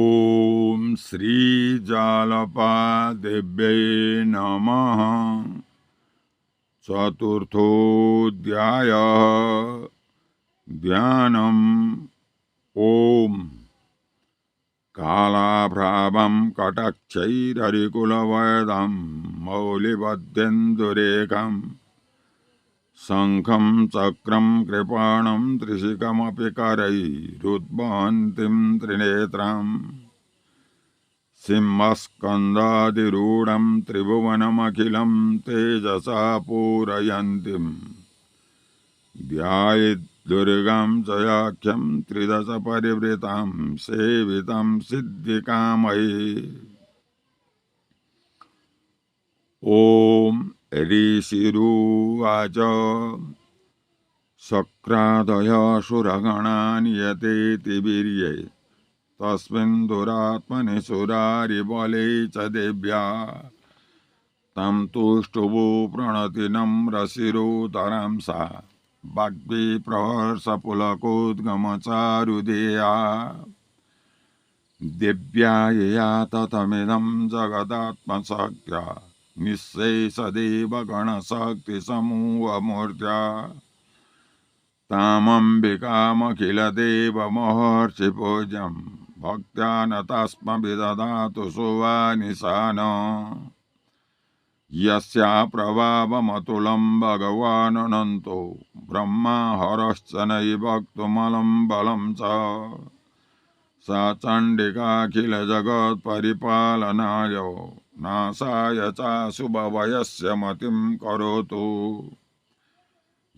ओम श्री जालपादेव्यै नमः। चतुर्थोऽध्यायः ध्यानम्। ओम कालाभ्रावं कटाक्षैररिकुलवयदं मौलिबध्येन्दुरेकं शङ्खं चक्रं कृपाणं त्रिशिखमपि करैरुद्वहन्तीं त्रिनेत्रम् सिंहस्कन्धाधिरूढं त्रिभुवनमखिलं तेजसा पूरयन्तीं ध्यायेद्दुर्गां जयाख्यं त्रिदशपरिवृतां सेवितं सिद्धिकामये। ॐ ऋषिरुवाच शक्रादय सुरगणा नियतेति वीर्ये तस्मिन् दुरात्मनि सुरारिबले च देव्या तं तुष्टुवो प्रणतिनम्रशिरोधरां सा वाग्विप्रहर्षपुलकोद्गमचारुदेया दिव्या यया ततमिदं जगदात्मशक्त्या निःशेषदेवगणशक्तिसमूहमूर्त्या तामम्बिकामखिलदेवमहर्षिपूज्यं भक्त्या न तस्मभिदधातु सुवानिशान यस्या प्रभावमतुलं भगवानन्तो ब्रह्मा हरश्च नैवक्तुमलं बलं च सा चण्डिकाखिलजगत्परिपालनाय नाशाय च शुभवयस्य मतिं करोतु।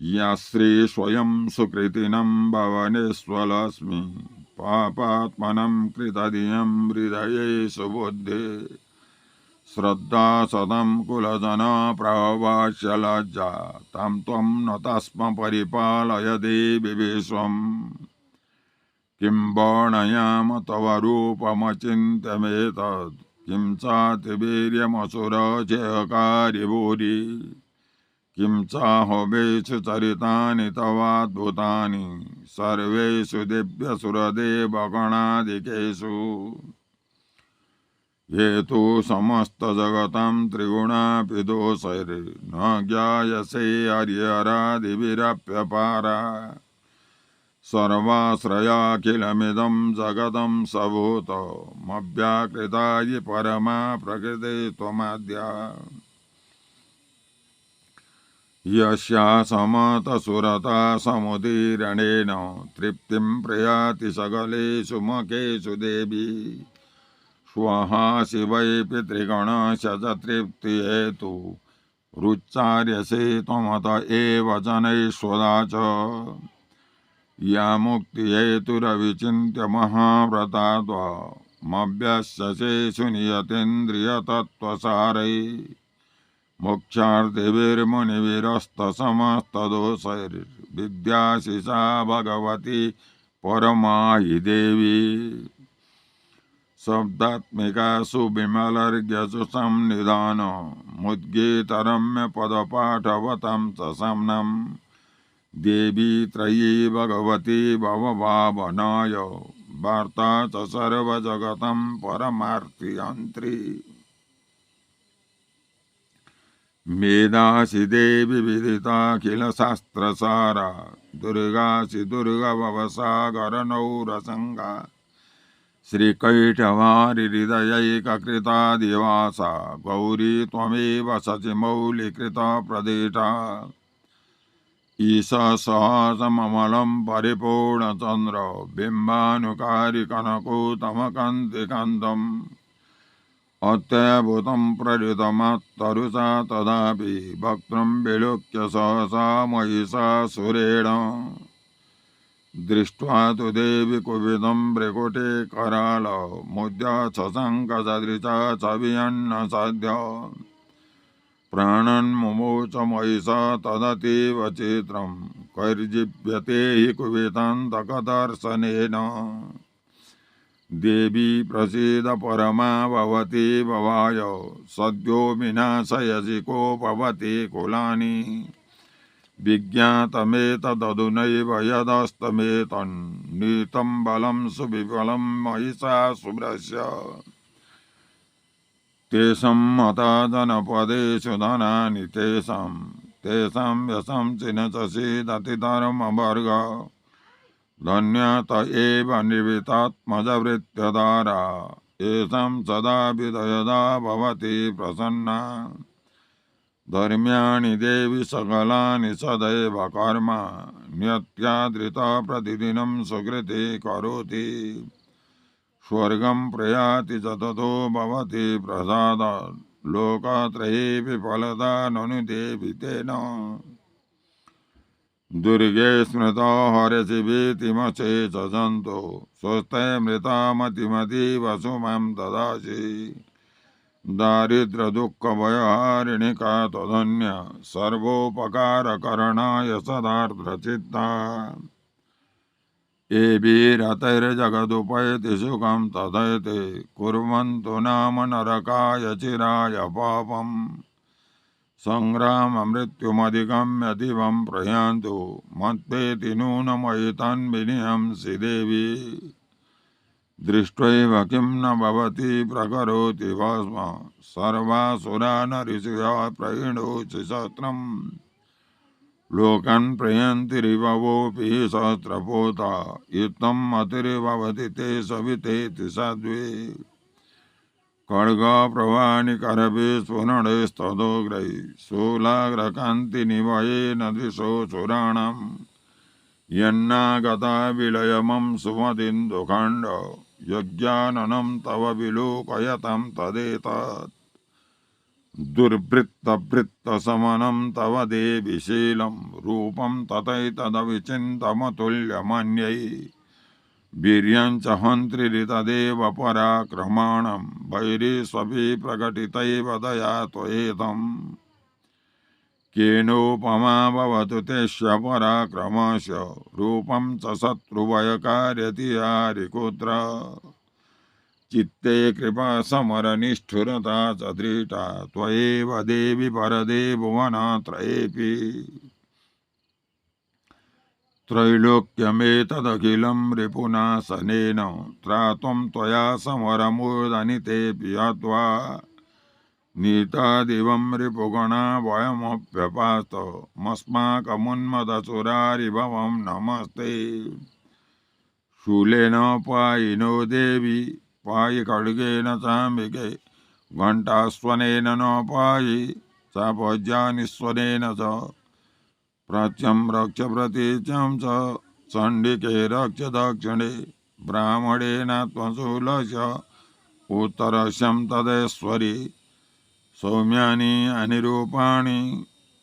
या श्री स्वयं सुकृतिनं भवनेश्वलस्मि पापात्मनं कृतधियं हृदये सुबुद्धे श्रद्धा सदं कुलजन प्रवास्य लज्जा तं त्वं न तस्म परिपालय देवि विश्वम् किं वर्णयाम तव रूपमचिन्त्यमेतत् किं चातिवीर्यमसुरजयकारि भूरि किं चाहोवेषु चरितानि तवाद्भुतानि सर्वेषु दिव्यसुरदेवगणादिकेषु ये तु समस्तजगतं त्रिगुणापि दोषैर्न ज्ञायसे हरिहरादिभिरप्यपारा सर्वाश्रयाखिलमिदं जगदं सभूतमव्याकृतायि परमा प्रकृते त्वमाद्या यस्या समतसुरता समुदीरणेन तृप्तिं प्रयाति सकलेषु मकेषु देवी स्वहा शिवै पितृगणस्य च तृप्तिहेतु रुच्चार्यसे त्वमत एव जनैश्वरा च या मुक्तिहेतुरविचिन्त्य महाव्रता त्वमभ्यस्यसे नियतेन्द्रियतत्त्वसारै मोक्षार्थिभिर्मुनिभिरस्तसमस्तदोषैर्विद्यासि सा भगवती परमायि देवी शब्दात्मिका सुविमलर्घ्यसु संनिधान मुद्गीतरम्य पदपाठवतं च समनं देवी त्रयी भगवती भवभावनाय वार्ता च सर्वजगतं परमार्थियन्त्री मेधासि देवी विदिताखिलशास्त्रसारा दुर्गासि दुर्गभवसागरनौरसङ्गा श्रीकैटभारिहृदयैककृतादिवासा गौरी त्वमेव शचिमौलिकृतप्रदेशा ईशसहस्रममलं परिपूर्णचन्द्र बिम्बानुकारि कनकोत्तमकान्तिकान्तम् अत्यभुतं प्रहृतमत्तरुषा तदापि वक्त्रं विलोक्य सहसा महिषासुरेण दृष्ट्वा तु देवि कुपितं भ्रिकुटे कराल मुद्या शशङ्खसदृशा छवियन्नसाध्य प्राणन्मुमोच महिषा तदतीव चित्रं कैर्जीव्यते हि कुपितान्तकदर्शनेन देवी प्रसीद परमा भवती भवाय सद्यो विनाशयसि को भवति कुलानि विज्ञातमेतदधुनैव यदस्तमेतन्नीतं बलं सुविबलं महिषासुरस्य तेषां मतादनपदेषु धनानि तेषां यशं चिनचसीदतिधर्मवर्ग धन्यत एव निवितात्मजवृत्त्यधारा येषां सदा विदयदा भवति प्रसन्ना धर्म्याणि देवि सकलानि सदैव कर्म नियत्यादृता प्रतिदिनं सुकृति करोति स्वर्गं प्रयाति च ततो भवति प्रसादात् लोकत्रयेऽपि फलदा ननु देवि तेन दुर्गे स्मृता हरसि भीतिमचे च जन्तु स्वस्ते मृता मतिमतीव सुमं ददासि दारिद्र्य दुःख भयहारिणि का त्वधन्य सर्वोपकारकरणाय सदार्द्रचित्ता एभिरतैर्जगदुपैति सुखं तदैते कुर्वन्तु नाम नरकाय चिराय पापम् संग्राममृत्युमधिगम्य दिवं प्रयान्तु मत्पेति नूनमयितन्विनिहंसि देवी दृष्ट्वैव किं न भवति प्रकरोति भस्म सर्वासुरा नरिषया प्रहीणोचि शस्त्रम् लोकन् प्रयन्तिरिवोऽपि सहस्रपोता युक्तं मतिर्भवति ते सवितेति साध्वे खड्गप्रवानि करभिस्फुरणैस्तदोग्रैः शूलाग्रकान्तिनिवयेन दिशो सुराणाम् यन्नागता विलयमं सुमदिन्दुखण्ड यज्ञाननं तव विलोकयतं तदेतत् दुर्वृत्तवृत्तशमनं तव देवि शीलं रूपं तथैतदविचिन्तमतुल्यमन्यै वीर्यं च हन्त्रितदेव पराक्रमाणं वैरीष्वपि प्रकटितैव दया त्वयेदम् केनोपमा भवतु तेष्य पराक्रमस्य रूपं च शत्रुवयकारयति हरिकुत्र चित्ते कृपा समरनिष्ठुरता च दृढा त्वयैव देवि वरदे भुवनत्रयेऽपि त्रैलोक्यमेतदखिलं रिपुनाशनेन त्रात्वं त्वया समरमूर्धनितेऽपि हत्वा नीतादिवं रिपुगणा वयमप्यपास्त मस्माकमुन्मदसुरारिभवं नमस्ते शूलेन पायिनो देवी पायि खड्गेन चाम्बिके घण्टास्वनेन न पायि चापज्यानिस्वनेन च प्राच्यं रक्ष प्रतीचं च चण्डिके रक्ष दक्षिणे ब्राह्मणेन त्वशूलस्य उत्तरस्यं तदेश्वरि सौम्यानि अनिरूपाणि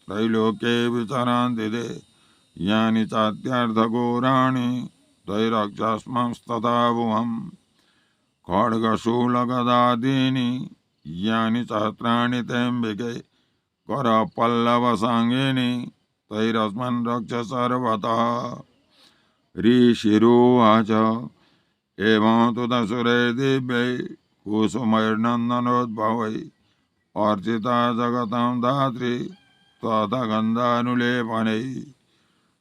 त्रैलोक्ये विचरन्ति ते यानि चात्यर्थघोराणि त्रैरक्षस्मंस्तथा भुवम् खड्गशूलगदादीनि यानि चास्त्राणि तेऽम्बिके करपल्लवसाङ्गिनि तैरस्मन् रक्ष सर्वतः ऋषिरुवाच एवं तु दशुरैर्दिव्यै कुसुमैर्नन्दनोद्भवै अर्चिता जगतां धात्री त्वदगन्धानुलेपनैः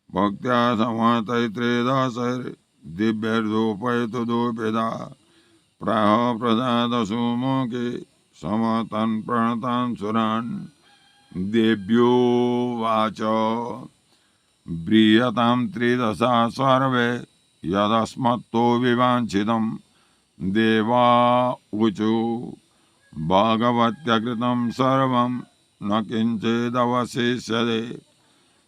भक्त्या समतैत्रेदशैर्दिव्यैर्धूपैतु धूपिता प्राह प्रसादसुमुखे समतन् प्रणतान् सुरान् देव्योवाच ब्रीयतां त्रिदशा सर्वे यदस्मत्तो विवाञ्छितं देवा ऊचु भागवत्यकृतं सर्वं न किञ्चिदवशिष्यते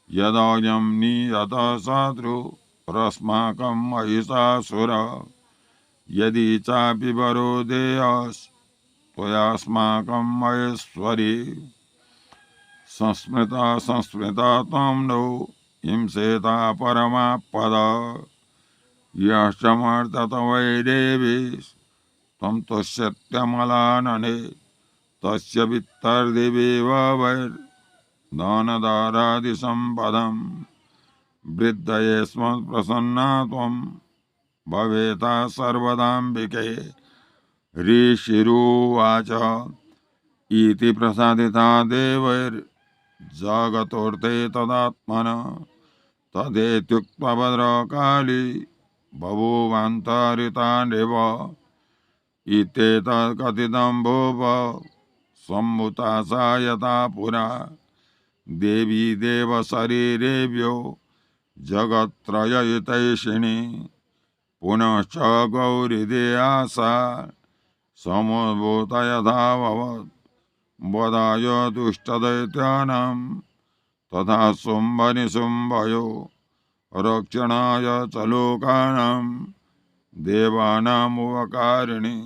यदोऽयं नियतः शत्रुरस्माकं महिषासुर यदि चापि वरो देयस्त्वयास्माकं महेश्वरी संस्मृता त्वं नो हिंसेता परमापद यश्चमर्तत वै देवी त्वं तुष्यत्यमलानने तस्य वित्तर्दिवेव वैर्दानदारादिसम्पदं वृद्धये स्म प्रसन्ना त्वं भवेता सर्वदाम्बिके ऋषिरुवाच इति प्रसादिता देवैर्देवैस्तथा जगतोऽर्थे तदात्मन तदेत्युक्त्वा भद्रकाली बभूवान्तरिताण्डेव इत्येतत् कथितं भूप सम्भूता सा यथा पुरा देवी देवशरीरेभ्यो जगत्त्रयहितैषिणी पुनश्च गौरीदेया सा समुद्भूता यथाभवत् वधाय दुष्टदैत्यानां तथा शुम्भनिशुम्भयो रक्षणाय च लोकानां देवानामुपकारिणि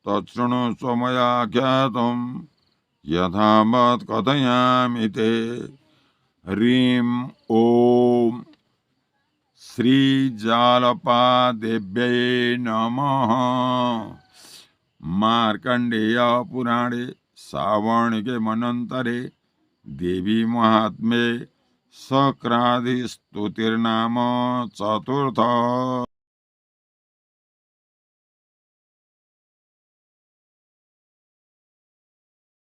तच्छृणुष्व मया ख्यातं यथावत् कथयामि ते। ह्रीं ॐ श्रीजालपादेव्यै नमः। मार्कण्डेय पुराणे सावर्णिके मन्वन्तरे देवी महात्म्ये शक्रादिस्तुतिर्नाम चतुर्थ।